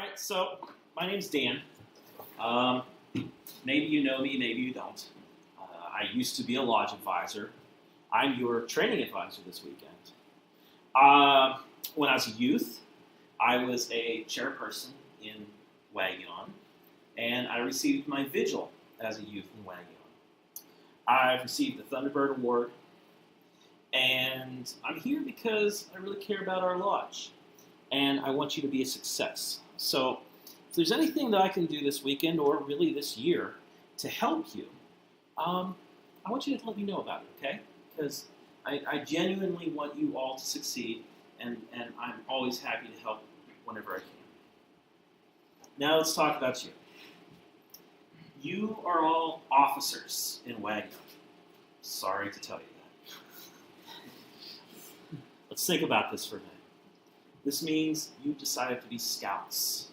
right, so my name's Dan. Maybe you know me, maybe you don't. I used to be a lodge advisor. I'm your training advisor this weekend. When I was a youth, I was a chairperson in Wagion, and I received my vigil as a youth in Wagion. I've received the Thunderbird Award, and I'm here because I really care about our lodge, and I want you to be a success. So if there's anything that I can do this weekend, or really this year, to help you, I want you to let me know about it, okay? Because I genuinely want you all to succeed, and I'm always happy to help whenever I can. Now let's talk about you. You are all officers in Wagion. Sorry to tell you that. Let's think about this for a minute. This means you've decided to be scouts.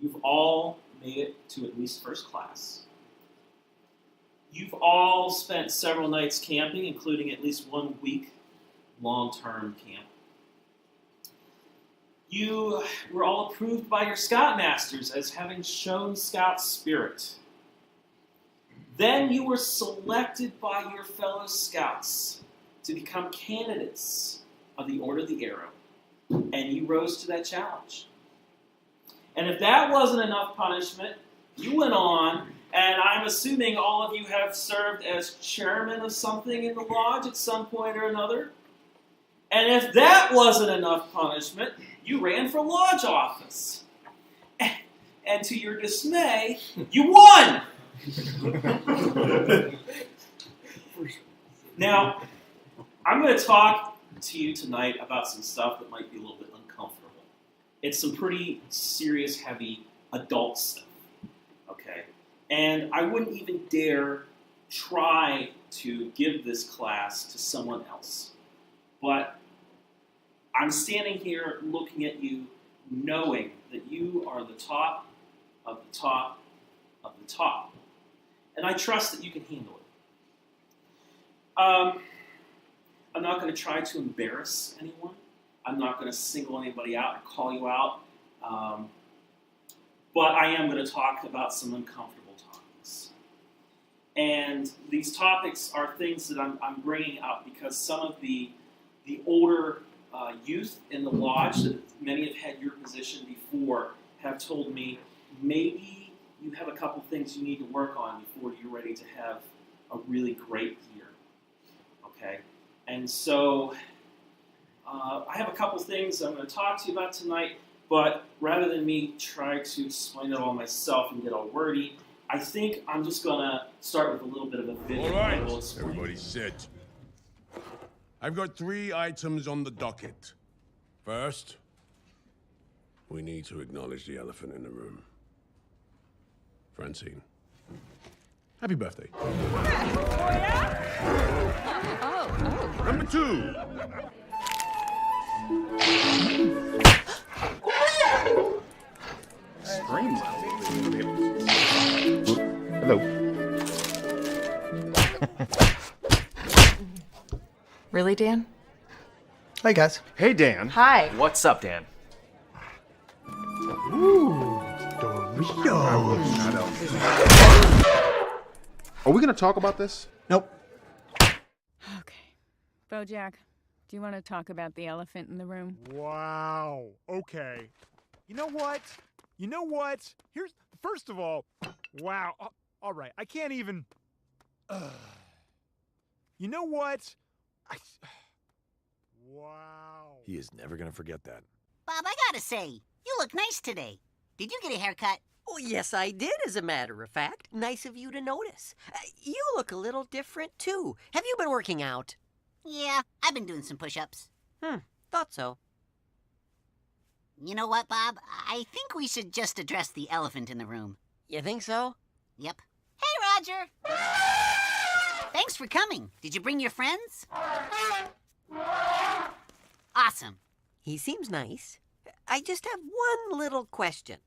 You've all made it to at least first class. You've all spent several nights camping, including at least 1 week long-term camp. You were all approved by your scoutmasters as having shown scout spirit. Then you were selected by your fellow scouts to become candidates of the Order of the Arrow, and you rose to that challenge. And if that wasn't enough punishment, you went on, and I'm assuming all of you have served as chairman of something in the lodge at some point or another. And if that wasn't enough punishment, you ran for lodge office. And to your dismay, you won! Now, I'm going to talk to you tonight about some stuff that might be a little bit uncomfortable. It's some pretty serious, heavy adult stuff, okay? And I wouldn't even dare try to give this class to someone else. But I'm standing here looking at you, knowing that you are the top of the top of the top. And I trust that you can handle it. I'm not going to try to embarrass anyone. I'm not going to single anybody out or call you out. But I am going to talk about some uncomfortable topics. And these topics are things that I'm bringing out because some of the older youth in the lodge, that many have had your position before, have told me maybe you have a couple things you need to work on before you're ready to have a really great year. Okay? And so I have a couple things I'm going to talk to you about tonight, but rather than me try to explain it all myself and get all wordy, I think I'm just going to start with a little bit of a video. All right, everybody sit. I've got 3 items on the docket. First, we need to acknowledge the elephant in the room. Francine, happy birthday. Oh, yeah? Oh. Number 2. Scream Hello. Really, Dan? Hey, guys. Hey, Dan. Hi. What's up, Dan? Ooh, Doritos. Are we going to talk about this? Nope. Okay. Bojack, do you want to talk about the elephant in the room? Wow. Okay. You know what? Here's, first of all, wow. All right. I can't even. You know what? Wow. He is never gonna forget that. Bob, I gotta say, you look nice today. Did you get a haircut? Oh, yes, I did, as a matter of fact. Nice of you to notice. You look a little different, too. Have you been working out? Yeah, I've been doing some push-ups. Thought so. You know what, Bob? I think we should just address the elephant in the room. You think so? Yep. Hey, Roger! Thanks for coming. Did you bring your friends? Awesome. He seems nice. I just have one little question.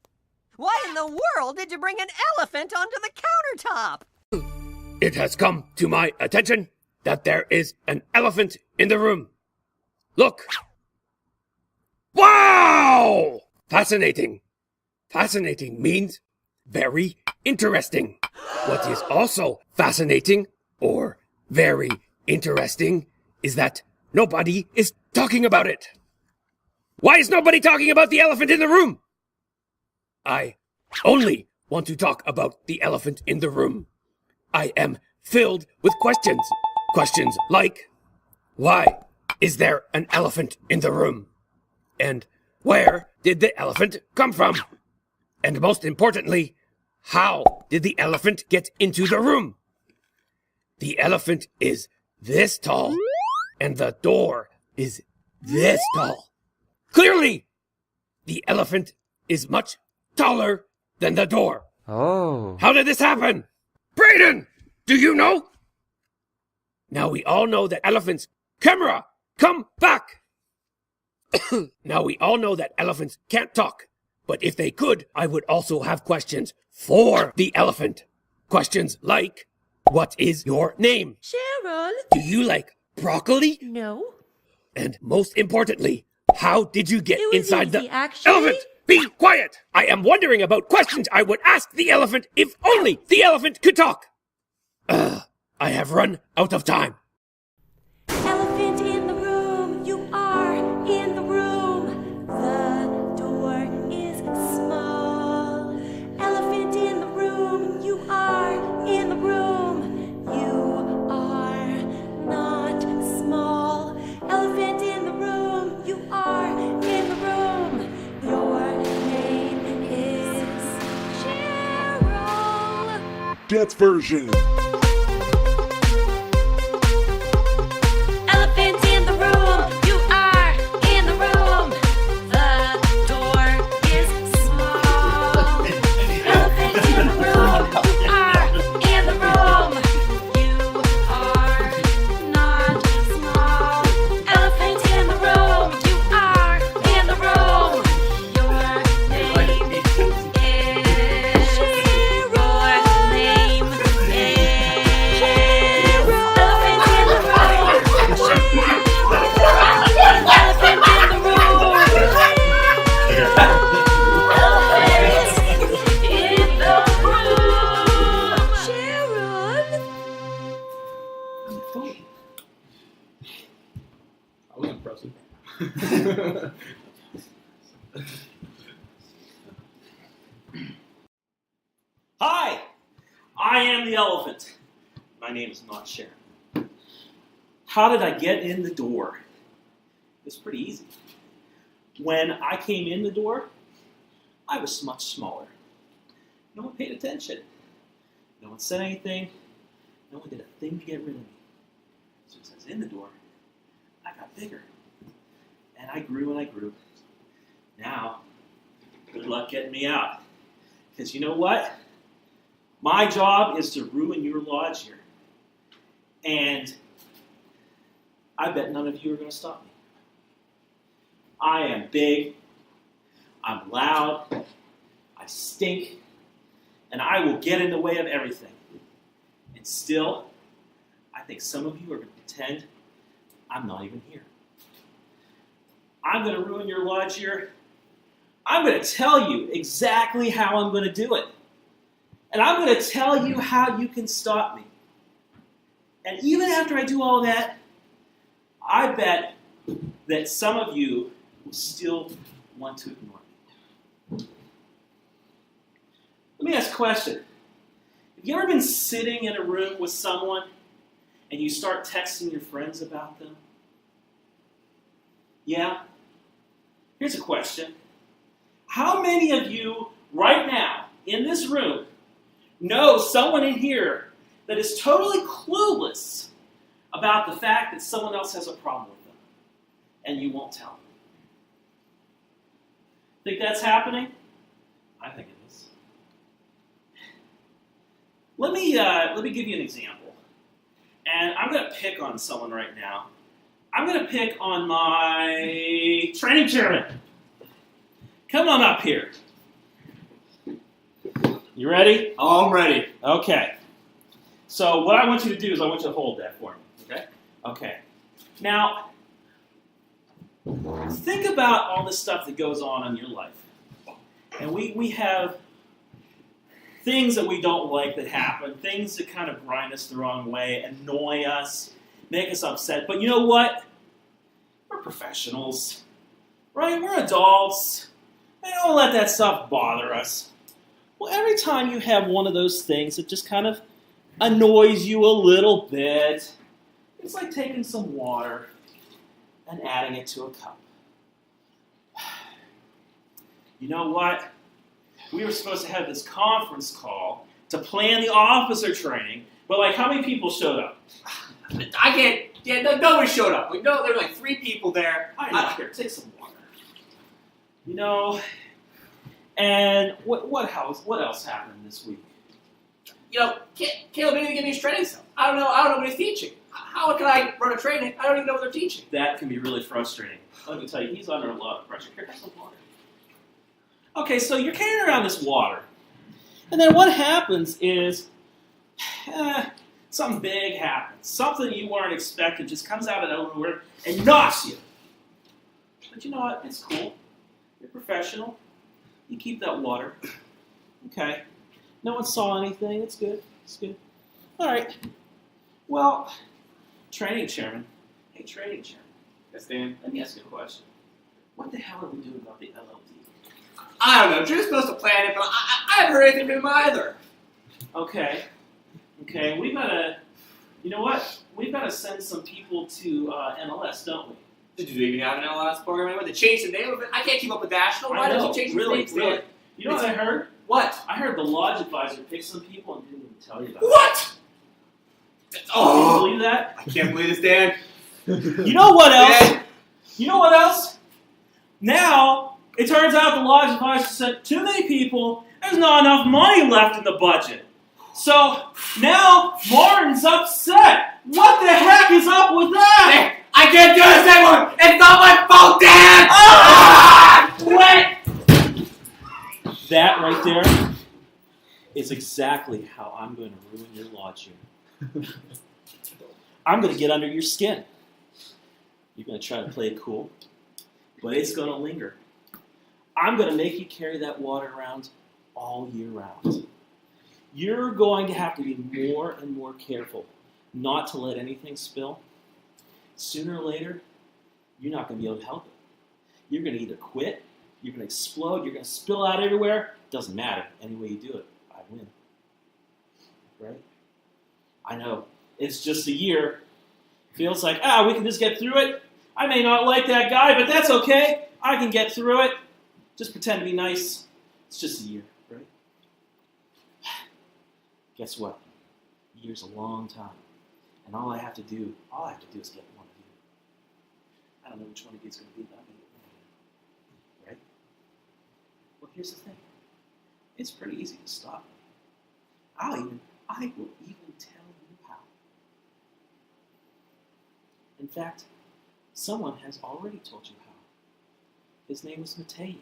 Why in the world did you bring an elephant onto the countertop? It has come to my attention that there is an elephant in the room. Look! Wow! fascinating. Fascinating means very interesting. What is also fascinating or very interesting is that nobody is talking about it. Why is nobody talking about the elephant in the room? I only want to talk about the elephant in the room. I am filled with questions. Questions like, why is there an elephant in the room? And where did the elephant come from? And most importantly, how did the elephant get into the room? The elephant is this tall, and the door is this tall. Clearly, the elephant is much taller than the door. Oh. How did this happen? Brayden, do you know? Now we all know that elephants... Camera, come back! Now we all know that elephants can't talk. But if they could, I would also have questions for the elephant. Questions like, what is your name? Cheryl? Do you like broccoli? No. And most importantly, how did you get It was inside easy, the actually. elephant? Be quiet! I am wondering about questions I would ask the elephant if only the elephant could talk. I have run out of time. Elephant in the room, you are in the room. The door is small. Elephant in the room, you are in the room. You are not small. Elephant in the room, you are in the room. Your name is Cheryl. Death version. Elephant in the room, you are in the room. The door is small. Elephant in the room, you are in the room. You are not small. Elephant in the room, you are in the room. Your name is Cheryl. Your name is Cheryl. Elephant in the room. That was impressive. Hi, I am the elephant. My name is not Sharon. How did I get in the door? It's pretty easy. When I came in the door, I was much smaller. No one paid attention. No one said anything. No one did a thing to get rid of me. As soon as I was in the door, I got bigger. And I grew and I grew. Now, good luck getting me out. Because you know what? My job is to ruin your lodge here. And I bet none of you are going to stop me. I am big, I'm loud, I stink, and I will get in the way of everything. And still, I think some of you are going to pretend I'm not even here. I'm going to ruin your lodge here. I'm going to tell you exactly how I'm going to do it. And I'm going to tell you how you can stop me. And even after I do all that, I bet that some of you will still want to ignore me. Let me ask a question. Have you ever been sitting in a room with someone and you start texting your friends about them? Yeah? Here's a question. How many of you right now in this room know someone in here that is totally clueless about the fact that someone else has a problem with them and you won't tell them? Think that's happening? I think it is. Let me give you an example. And I'm going to pick on someone right now. I'm going to pick on my training chairman. Come on up here. You ready? Oh, I'm ready. Okay. So what I want you to do is I want you to hold that for me. Okay? Okay. Now, think about all the stuff that goes on in your life. And we have things that we don't like that happen, things that kind of grind us the wrong way, annoy us, make us upset. But you know what? We're professionals, right? We're adults. We don't let that stuff bother us. Well, every time you have one of those things that just kind of annoys you a little bit, it's like taking some water and adding it to a cup. You know what? We were supposed to have this conference call to plan the officer training, but like, how many people showed up? I can't. Yeah, nobody showed up. Like, no, there were like 3 people there. I know. Here, take some water. You know, and what else happened this week? You know, Caleb didn't even give me his training stuff. I don't know what he's teaching. How can I run a training? I don't even know what they're teaching. That can be really frustrating. Let me tell you, he's under a lot of pressure. Here, have some water. Okay, so you're carrying around this water. And then what happens is, something big happens. Something you weren't expecting just comes out of nowhere and knocks you. But you know what? It's cool. You're professional. You keep that water. Okay. No one saw anything. It's good. It's good. All right. Well, training chairman. Hey, training chairman. Yes, Dan? Let me ask you a question. What the hell are we doing about the LLD? I don't know. Drew's supposed to plan it, but I haven't heard anything from him either. Okay, we gotta, you know what? We've got to send some people to NLS, don't we? Did you even have an LS program anymore? They changed the name of it. I can't keep up with National. Why I know, don't you change really, the name? You know what I heard? What? I heard the lodge advisor picked some people and didn't even tell you about it. What? Oh! Can you believe that? I can't believe this, Dan. You know what else? Dan. You know what else? Now, it turns out the lodge advisor sent too many people. There's not enough money left in the budget. So now Martin's upset. What the heck is up with that? I can't do this anymore. It's not my fault, Dan. Quit. That right there is exactly how I'm going to ruin your lodge year. I'm going to get under your skin. You're going to try to play it cool, but it's going to linger. I'm going to make you carry that water around all year round. You're going to have to be more and more careful not to let anything spill. Sooner or later, you're not going to be able to help it. You're going to either quit, you're going to explode, you're going to spill out everywhere. Doesn't matter. Any way you do it, I win. Right? I know. It's just a year. Feels like, we can just get through it. I may not like that guy, but that's okay. I can get through it. Just pretend to be nice. It's just a year, right? Guess what? A year's a long time. And all I have to do is get one of you. I don't know which one of you it's going to be, but I'm going to get one of you. Right? Well, here's the thing. It's pretty easy to stop me. I will even tell you how. In fact, someone has already told you how. His name is Matei.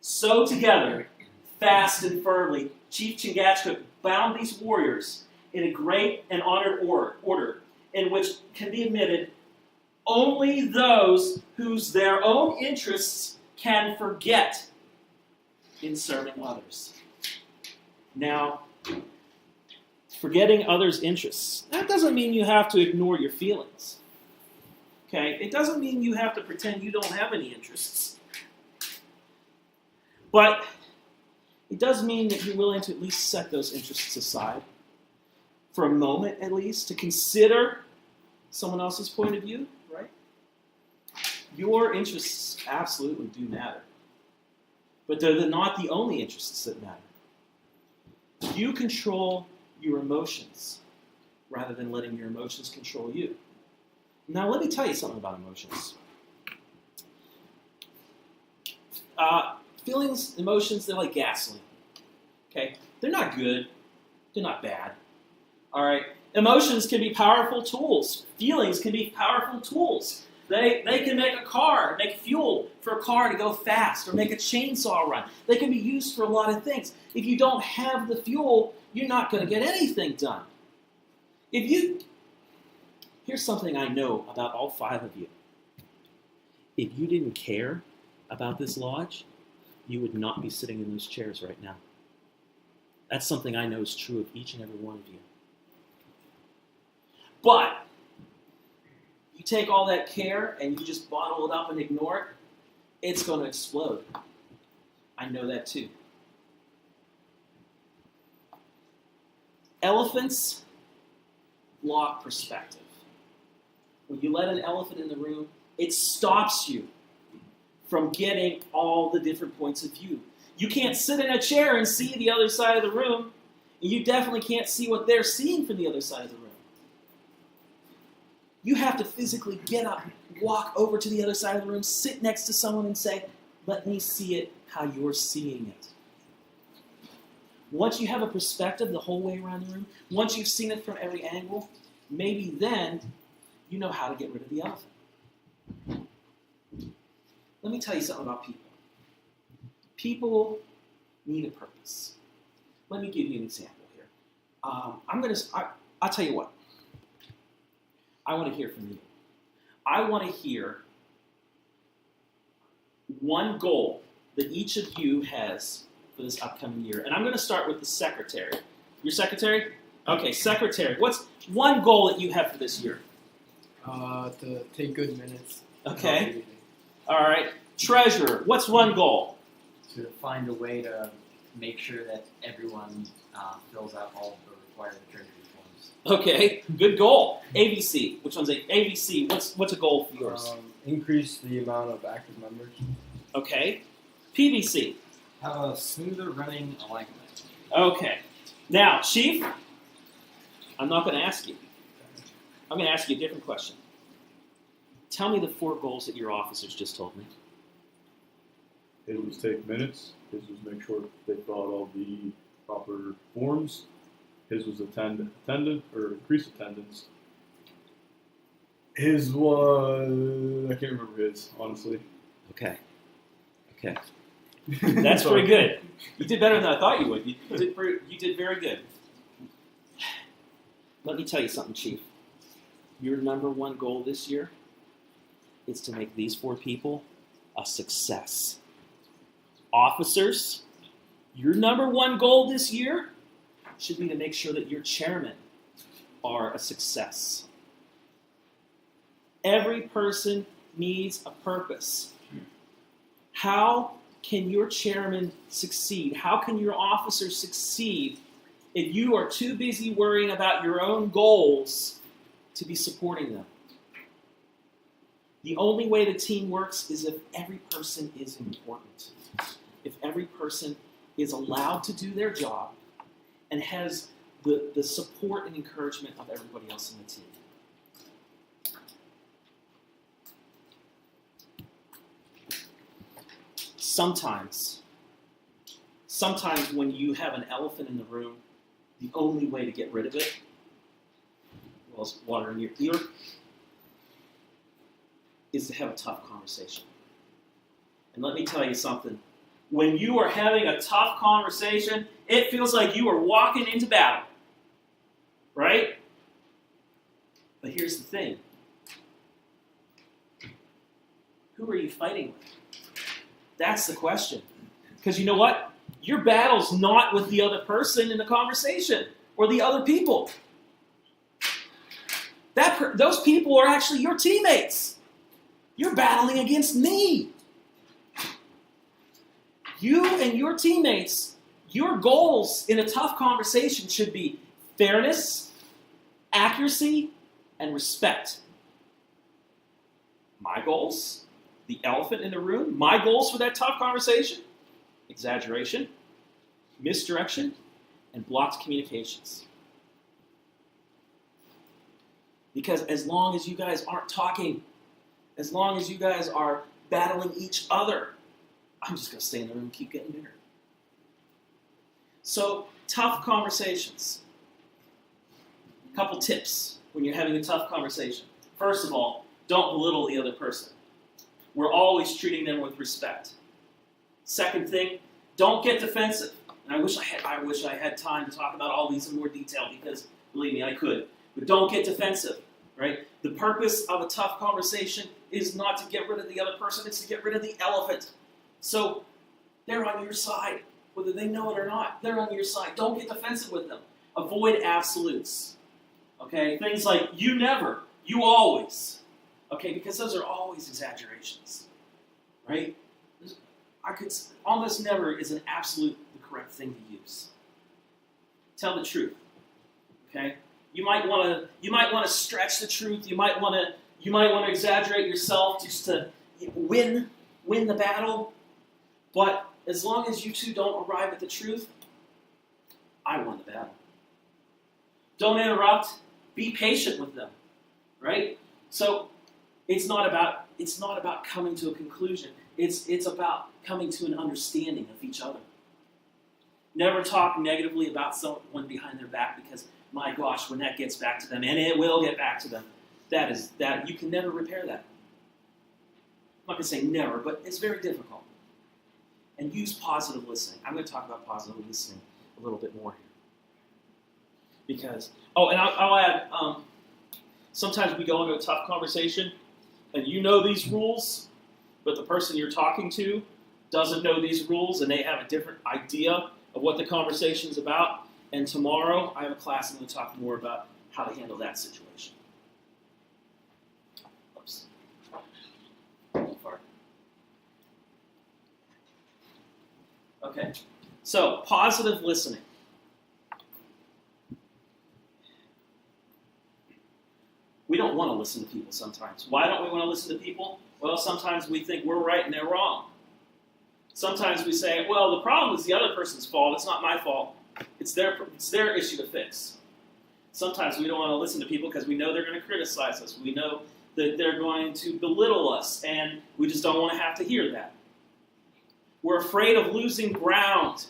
So together, fast and firmly, Chief Chingachgook bound these warriors in a great and honored order, in which can be admitted only those whose their own interests can forget in serving others. Now, forgetting others' interests, that doesn't mean you have to ignore your feelings. Okay? It doesn't mean you have to pretend you don't have any interests. But it does mean that you're willing to at least set those interests aside for a moment, at least, to consider someone else's point of view, right? Your interests absolutely do matter. But they're not the only interests that matter. You control your emotions rather than letting your emotions control you. Now, let me tell you something about emotions. Feelings, emotions, they're like gasoline. Okay? They're not good. They're not bad. All right? Emotions can be powerful tools. Feelings can be powerful tools. They can make a car, make fuel for a car to go fast, or make a chainsaw run. They can be used for a lot of things. If you don't have the fuel, you're not going to get anything done. Here's something I know about all 5 of you. If you didn't care about this lodge, you would not be sitting in those chairs right now. That's something I know is true of each and every one of you. But you take all that care and you just bottle it up and ignore it, it's going to explode. I know that too. Elephants block perspective. When you let an elephant in the room, it stops you from getting all the different points of view. You can't sit in a chair and see the other side of the room, and you definitely can't see what they're seeing from the other side of the room. You have to physically get up, walk over to the other side of the room, sit next to someone and say, let me see it how you're seeing it. Once you have a perspective the whole way around the room, once you've seen it from every angle, maybe then you know how to get rid of the elephant. Let me tell you something about people. People need a purpose. Let me give you an example here. I'll tell you what. I want to hear from you. I want to hear one goal that each of you has for this upcoming year. And I'm going to start with the secretary. Your secretary? Okay, secretary. What's one goal that you have for this year? To take good minutes. Okay. All right. Treasurer, what's one goal? To find a way to make sure that everyone fills out all the required treasury forms. Okay, good goal. ABC, which one's ABC? What's a goal for yours? Increase the amount of active members. Okay. PVC. Have a smoother running alignment. Okay. Now, Chief, I'm not going to ask you. I'm going to ask you a different question. Tell me the 4 goals that your officers just told me. His was take minutes. His was make sure they fill out all the proper forms. His was attendant or increase attendance. His was I can't remember his, honestly. Okay. That's pretty good. You did better than I thought you would. You did very good. Let me tell you something, Chief. Your number one goal this year is to make these 4 people a success. Officers, your number one goal this year should be to make sure that your chairmen are a success. Every person needs a purpose. How can your chairman succeed? How can your officers succeed if you are too busy worrying about your own goals to be supporting them? The only way the team works is if every person is important. If every person is allowed to do their job and has the support and encouragement of everybody else in the team. Sometimes when you have an elephant in the room, the only way to get rid of it, well, it's water in your ear, is to have a tough conversation. And let me tell you something. When you are having a tough conversation, it feels like you are walking into battle. Right? But here's the thing. Who are you fighting with? That's the question. Because you know what? Your battle's not with the other person in the conversation or the other people. Those people are actually your teammates. You're battling against me. You and your teammates, your goals in a tough conversation should be fairness, accuracy, and respect. My goals, the elephant in the room, my goals for that tough conversation, exaggeration, misdirection, and blocked communications. Because as long as you guys aren't talking, as long as you guys are battling each other, I'm just going to stay in the room and keep getting bigger. So, tough conversations. A couple tips when you're having a tough conversation. First of all, don't belittle the other person. We're always treating them with respect. Second thing, don't get defensive. And I wish I had time to talk about all these in more detail because, believe me, I could. But don't get defensive, right? The purpose of a tough conversation is not to get rid of the other person, it's to get rid of the elephant. So They're on your side, whether they know it or not. They're on your side. Don't get defensive with them. Avoid absolutes. Okay? Things like, you never, you always. Okay? Because those are always exaggerations. Right? Almost never is an absolute the correct thing to use. Tell the truth. Okay? You might want to stretch the truth. You might want to exaggerate yourself just to win the battle. But as long as you two don't arrive at the truth, I won the battle. Don't interrupt. Be patient with them. Right? So it's not about coming to a conclusion. It's about coming to an understanding of each other. Never talk negatively about someone behind their back, because my gosh, when that gets back to them, and it will get back to them, that you can never repair that. I'm not going to say never, but it's very difficult. And use positive listening. I'm going to talk about positive listening a little bit more here. Because, and I'll add, sometimes we go into a tough conversation, and you know these rules, but the person you're talking to doesn't know these rules, and they have a different idea of what the conversation is about. And tomorrow, I have a class I'm going to talk more about how to handle that situation. Oops. Okay, so positive listening. We don't want to listen to people sometimes. Why don't we want to listen to people? Well, sometimes we think we're right and they're wrong. Sometimes we say, well, the problem is the other person's fault. It's not my fault. It's their issue to fix. Sometimes we don't want to listen to people because we know they're going to criticize us. We know that they're going to belittle us, and we just don't want to have to hear that. We're afraid of losing ground.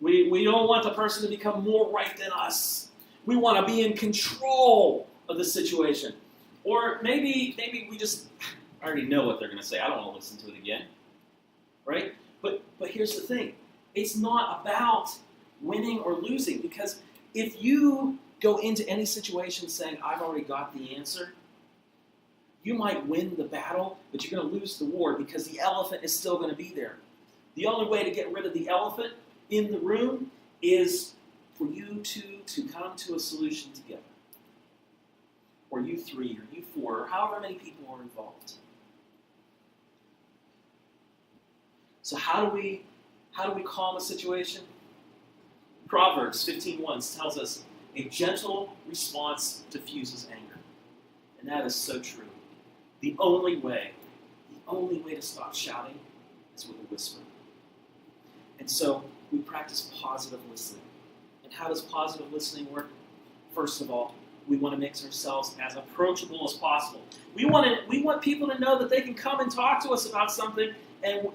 We don't want the person to become more right than us. We want to be in control of the situation. Or maybe we just already know what they're going to say. I don't want to listen to it again. Right? But here's the thing. It's not about winning or losing, because if you go into any situation saying, I've already got the answer, you might win the battle, but you're going to lose the war, because the elephant is still going to be there. The only way to get rid of the elephant in the room is for you two to come to a solution together. Or you three, or you four, or however many people are involved. So how do we calm a situation? Proverbs 15:1 tells us, a gentle response diffuses anger. And that is so true. The only way to stop shouting is with a whisper. And so we practice positive listening. And how does positive listening work? First of all, we want to make ourselves as approachable as possible. We want people to know that they can come and talk to us about something, and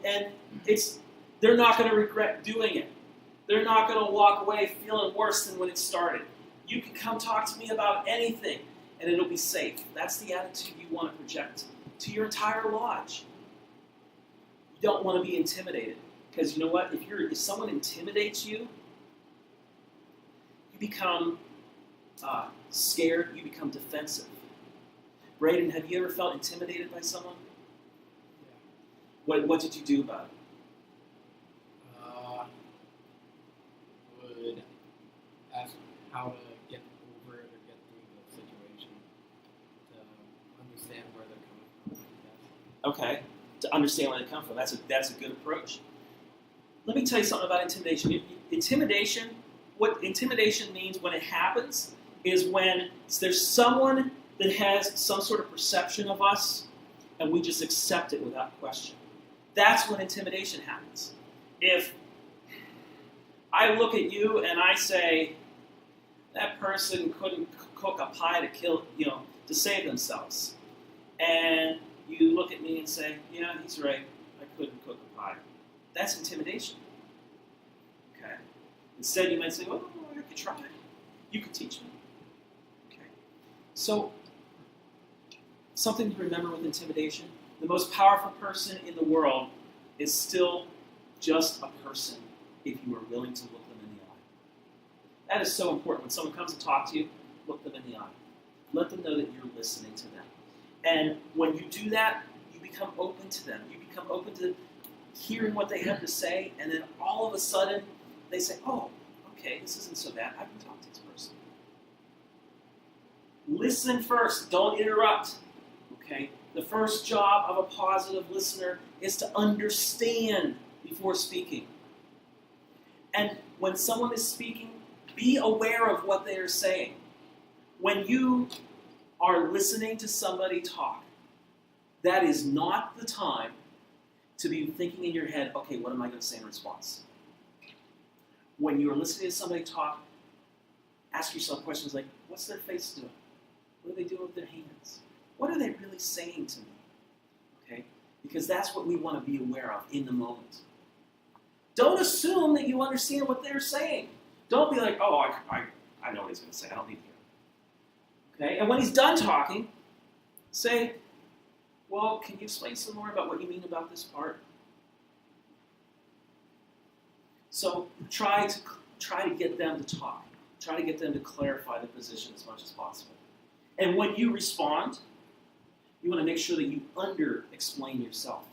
they're not going to regret doing it. They're not going to walk away feeling worse than when it started. You can come talk to me about anything, and it'll be safe. That's the attitude you want to project to your entire lodge. You don't want to be intimidated, because you know what? If someone intimidates you, you become scared. You become defensive. Braden, have you ever felt intimidated by someone? Yeah. What did you do about it? Would ask how to get over it or get through the situation, to understand where they're coming from. Okay, to understand where they come from. That's a good approach. Let me tell you something about intimidation. What intimidation means when it happens is when there's someone that has some sort of perception of us, and we just accept it without question. That's when intimidation happens. If I look at you and I say, that person couldn't cook a pie to save themselves, and you look at me and say, yeah, he's right, I couldn't cook a pie. That's intimidation. Okay. Instead, you might say, well, I could try. You could teach me. Okay. So, something to remember with intimidation, the most powerful person in the world is still just a person if you are willing to look them in the eye. That is so important. When someone comes to talk to you, look them in the eye. Let them know that you're listening to them. And when you do that, you become open to them. You become open to hearing what they have to say, and then all of a sudden they say, oh, okay, this isn't so bad. I can talk to this person. Listen first. Don't interrupt. Okay? The first job of a positive listener is to understand before speaking. And when someone is speaking, be aware of what they are saying. When you are listening to somebody talk, that is not the time to be thinking in your head, okay, what am I going to say in response? When you're listening to somebody talk, ask yourself questions like, what's their face doing? What are they doing with their hands? What are they really saying to me? Okay? Because that's what we want to be aware of in the moment. Don't assume that you understand what they're saying. Don't be like, oh, I know what he's going to say. I don't need to hear him. Okay? And when he's done talking, say, well, can you explain some more about what you mean about this part? So try to get them to talk. Try to get them to clarify the position as much as possible. And when you respond, you want to make sure that you under-explain yourself.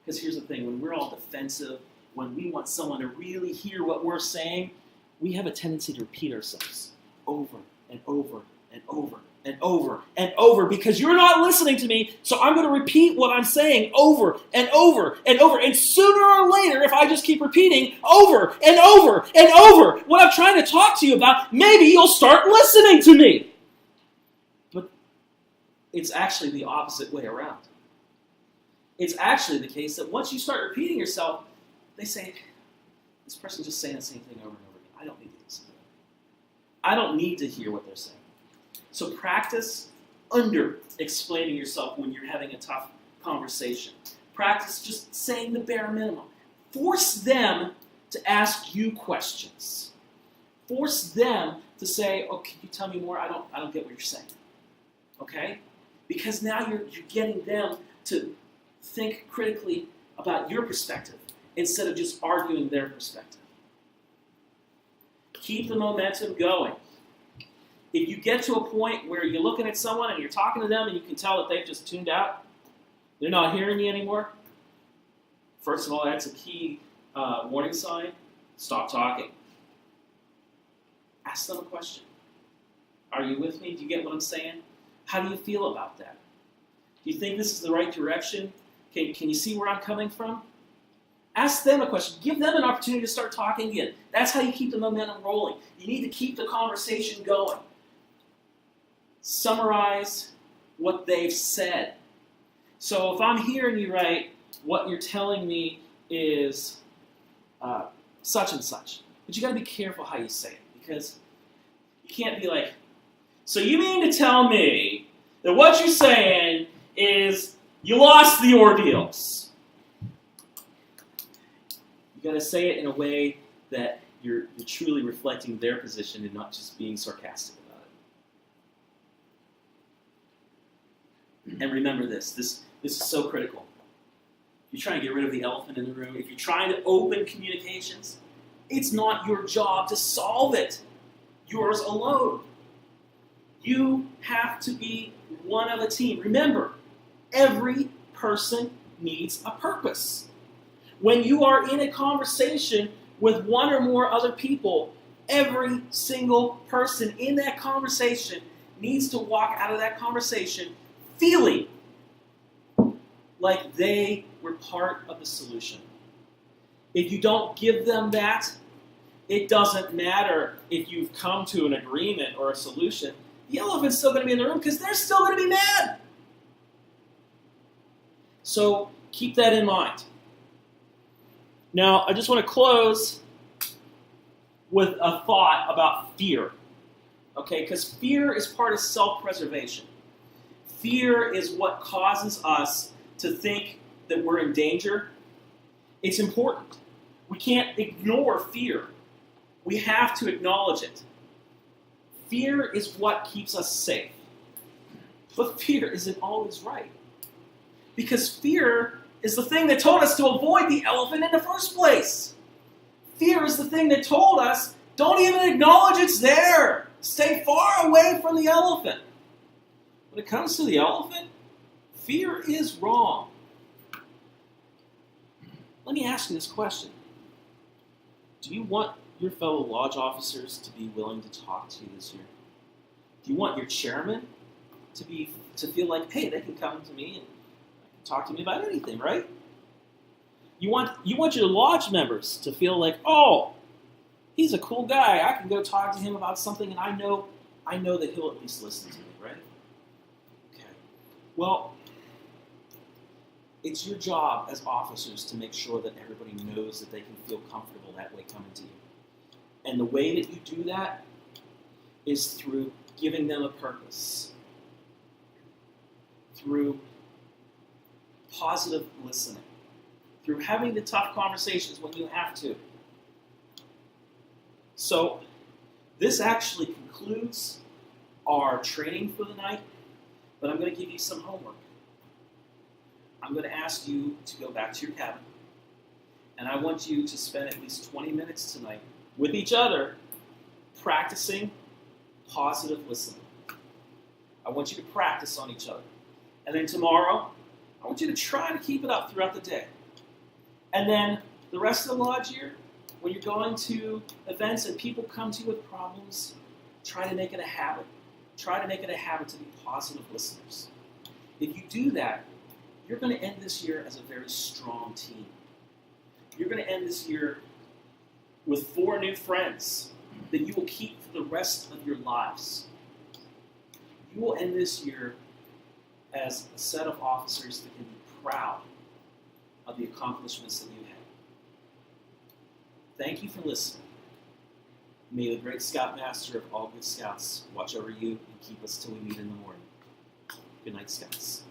Because here's the thing, when we're all defensive, when we want someone to really hear what we're saying, we have a tendency to repeat ourselves over and over and over and over and over because you're not listening to me, so I'm going to repeat what I'm saying over and over and over. And sooner or later, if I just keep repeating over and over and over what I'm trying to talk to you about, maybe you'll start listening to me. But it's actually the opposite way around. It's actually the case that once you start repeating yourself, they say, this person's just saying the same thing over and over again. I don't need to listen to them. I don't need to hear what they're saying. So practice under-explaining yourself when you're having a tough conversation. Practice just saying the bare minimum. Force them to ask you questions. Force them to say, oh, can you tell me more? I don't get what you're saying. Okay? Because now you're getting them to think critically about your perspective instead of just arguing their perspective. Keep the momentum going. If you get to a point where you're looking at someone and you're talking to them and you can tell that they've just tuned out, they're not hearing you anymore, first of all, that's a key warning sign. Stop talking. Ask them a question. Are you with me? Do you get what I'm saying? How do you feel about that? Do you think this is the right direction? Can you see where I'm coming from? Ask them a question. Give them an opportunity to start talking again. That's how you keep the momentum rolling. You need to keep the conversation going. Summarize what they've said. So if I'm hearing you right, what you're telling me is such and such. But you got to be careful how you say it, because you can't be like, so you mean to tell me that what you're saying is you lost the ordeals? You got to say it in a way that you're truly reflecting their position and not just being sarcastic about it. And remember this is so critical. If you're trying to get rid of the elephant in the room, if you're trying to open communications, it's not your job to solve it. Yours alone. You have to be one of a team. Remember, every person needs a purpose. When you are in a conversation with one or more other people, every single person in that conversation needs to walk out of that conversation feeling like they were part of the solution. If you don't give them that, it doesn't matter if you've come to an agreement or a solution. The elephant's still going to be in the room because they're still going to be mad. So keep that in mind. Now, I just want to close with a thought about fear. Okay, because fear is part of self-preservation. Fear is what causes us to think that we're in danger. It's important. We can't ignore fear. We have to acknowledge it. Fear is what keeps us safe. But fear isn't always right. Because fear is the thing that told us to avoid the elephant in the first place. Fear is the thing that told us, don't even acknowledge it's there. Stay far away from the elephant. When it comes to the elephant, fear is wrong. let me ask you this question. Do you want your fellow lodge officers to be willing to talk to you this year? Do you want your chairman to feel like, hey, they can come to me and talk to me about anything, right? You want your lodge members to feel like, oh, he's a cool guy. I can go talk to him about something, and I know that he'll at least listen to me, right? Okay. Well, it's your job as officers to make sure that everybody knows that they can feel comfortable that way coming to you. And the way that you do that is through giving them a purpose, through positive listening, through having the tough conversations when you have to. So this actually concludes our training for the night, but I'm going to give you some homework. I'm going to ask you to go back to your cabin, and I want you to spend at least 20 minutes tonight with each other practicing positive listening. I want you to practice on each other. And then tomorrow, I want you to try to keep it up throughout the day. And then the rest of the lodge year, when you're going to events and people come to you with problems, try to make it a habit. Try to make it a habit to be positive listeners. If you do that, you're going to end this year as a very strong team. You're going to end this year with 4 new friends that you will keep for the rest of your lives. You will end this year as a set of officers that can be proud of the accomplishments that you had. Thank you for listening. May the great Scoutmaster of all good Scouts watch over you and keep us till we meet in the morning. Good night, Scouts.